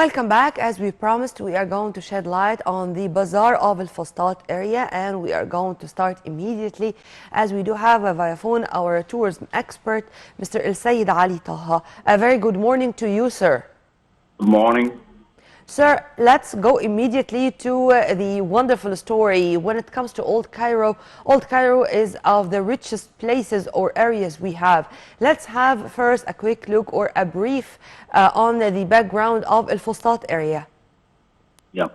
Welcome back. As we promised, we are going to shed light on the Bazaar of Al Fustat area, and we are going to start immediately as we do have via phone our tourism expert, Mr. El Sayed Ali Taha. A very good morning to you, sir. Good morning. Sir, let's go immediately to the wonderful story. When it comes to Old Cairo is of the richest places or areas we have. Let's have first a quick look or a brief on the background of Al Fustat area. Yeah.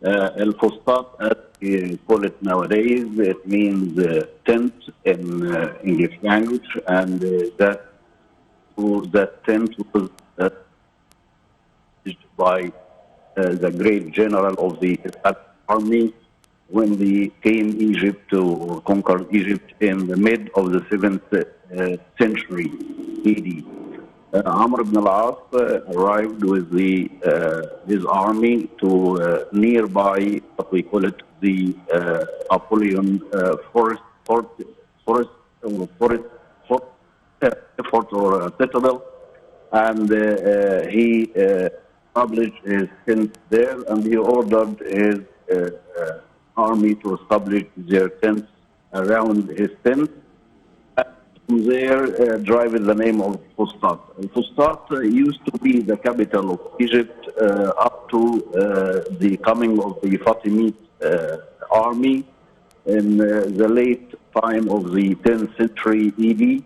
Al Fustat, as we call it nowadays, it means tent in English language, and that tent was by the great general of the army when they came Egypt to conquer Egypt in the mid of the 7th century AD. Amr ibn al-As arrived with his army to nearby, what we call it, the Apollyon forest or citadel, and he established his tent there, and he ordered his army to establish their tents around his tent. From there, derived the name of Fustat. Fustat used to be the capital of Egypt up to the coming of the Fatimid army in the late time of the 10th century AD,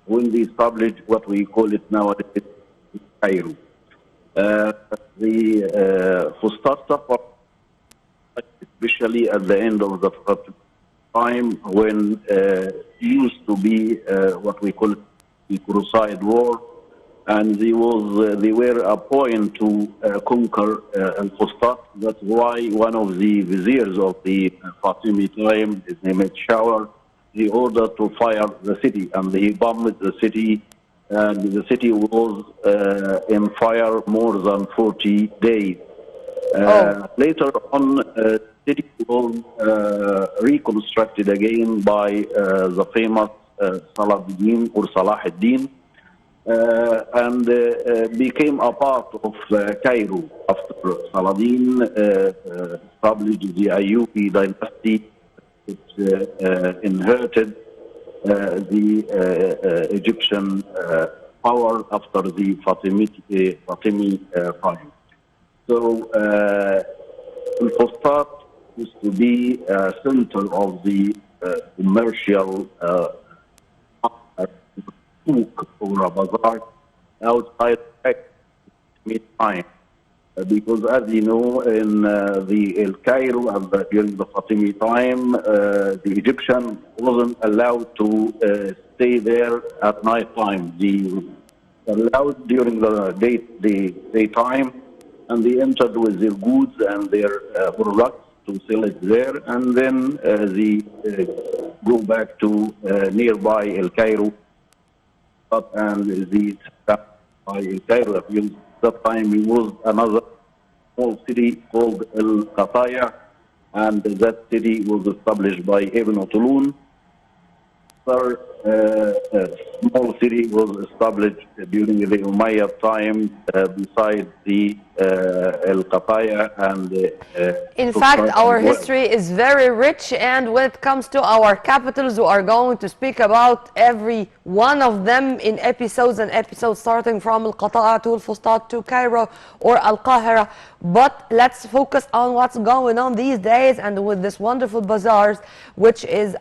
when they established what we call it nowadays Cairo. The Fustat suffered, especially at the end of the time when used to be what we call the Crusade War, and they were a point to conquer Al Fustat. That's why one of the viziers of the Fatimid time, his name is Shower, he ordered to fire the city, and they bombed the city. And the city was in fire more than 40 days. Later on, the city was reconstructed again by the famous Saladin or Salah ad-Din, and became a part of Cairo after Saladin established the Ayyubi dynasty, which inherited the Egyptian power after the Fatimid time. So, Al Fustat used to be a center of the commercial souk or a bazaar outside Fatimid time. Because, as you know, in the El Cairo and during the Fatimid time, the Egyptian wasn't allowed to stay there at night time. They were allowed during the daytime, and they entered with their goods and their products to sell it there, and then they go back to nearby El Cairo, and the by El Cairo. That time it was another small city called El Qataya, and that city was established by Ibn Tulun. Another small city was established during the Umayyad time beside the El Qataya and in fact, our history is very rich, and when it comes to our capitals, we are going to speak about every one of them in episodes and episodes, starting from Al Qata'a to Al Fustat to Cairo or Al Qahira. But let's focus on what's going on these days, and with this wonderful bazaars, which is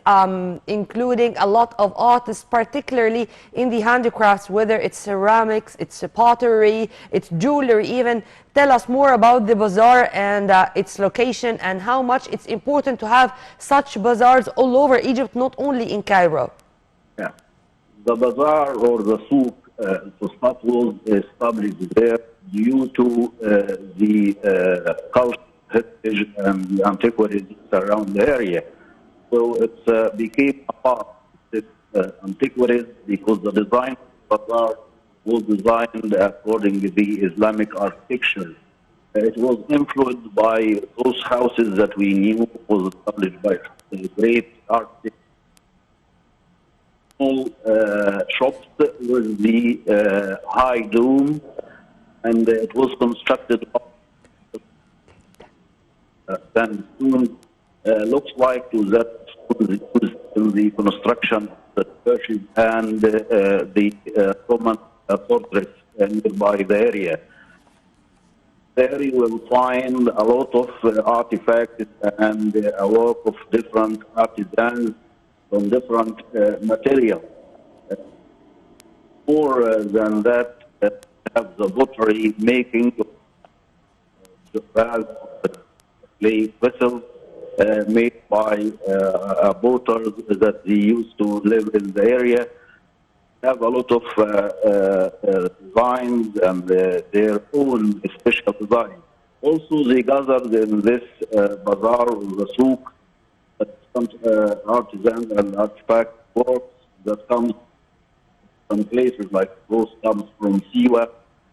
including a lot of artists, particularly in the handicrafts, whether it's ceramics, it's pottery, it's jewelry even. Tell us more about the bazaar and its location, and how much it's important to have such bazaars all over Egypt, not only in Cairo. Yeah. The bazaar or the souk, Fustat was established there due to the cultural heritage and the antiquities around the area. So it became a part of this antiquities because the design of the bazaar was designed according to the Islamic architecture. It was influenced by those houses that we knew was established by great architects. Small shops with the high dome and it was constructed sandstone. Looks like to that used in the construction of the churches and the Roman fortress nearby the area. There you will find a lot of artifacts and a work of different artisans from different materials. More than that, have the pottery making the clay vessels made by potters that they used to live in the area. Have a lot of designs and their own special design. Also, they gathered in this bazaar, the souk, some artisans and artifact works that comes from places like those comes from Siwa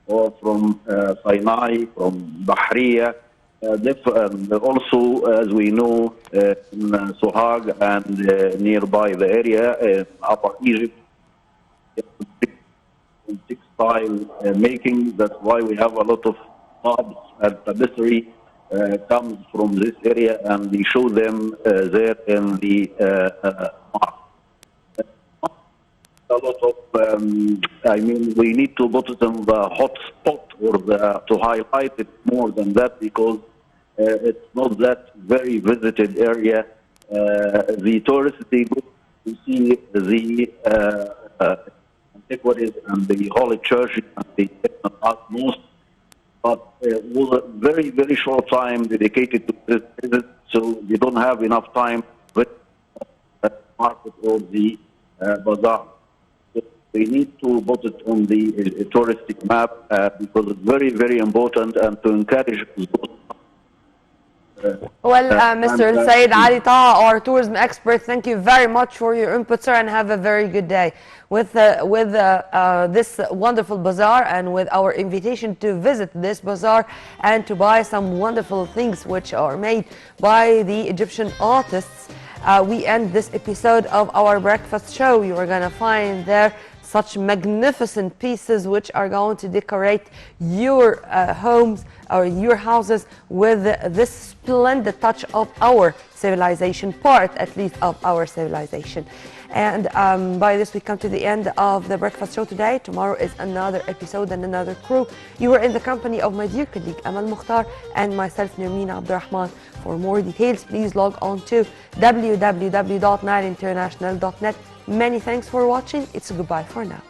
or from Sinai, from Bahriya. And also, as we know, in Sohag and nearby the area in Upper Egypt, textile making. That's why we have a lot of tubs and tapestry comes from this area, and we show them there in the mark. A lot of, we need to put it in the hot spot or to highlight it more than that because it's not that very visited area. The tourists, they go to see the antiquities and the holy church and the most, but it was a very, very short time dedicated to this visit, so you don't have enough time with the market or the bazaar. So we need to put it on the touristic map because it's very, very important and to encourage Mr. Said Ali Taha, our tourism expert, thank you very much for your input, sir, and have a very good day. With this wonderful bazaar and with our invitation to visit this bazaar and to buy some wonderful things which are made by the Egyptian artists, we end this episode of our breakfast show. You are going to find there such magnificent pieces which are going to decorate your homes or your houses with this splendid touch of our civilization, part at least of our civilization. And by this we come to the end of the breakfast show today. Tomorrow is another episode and another crew. You are in the company of my dear colleague Amal Mukhtar and myself Nermeen Abdurrahman. For more details, please log on to www.nileinternational.net. Many thanks for watching. It's a goodbye for now.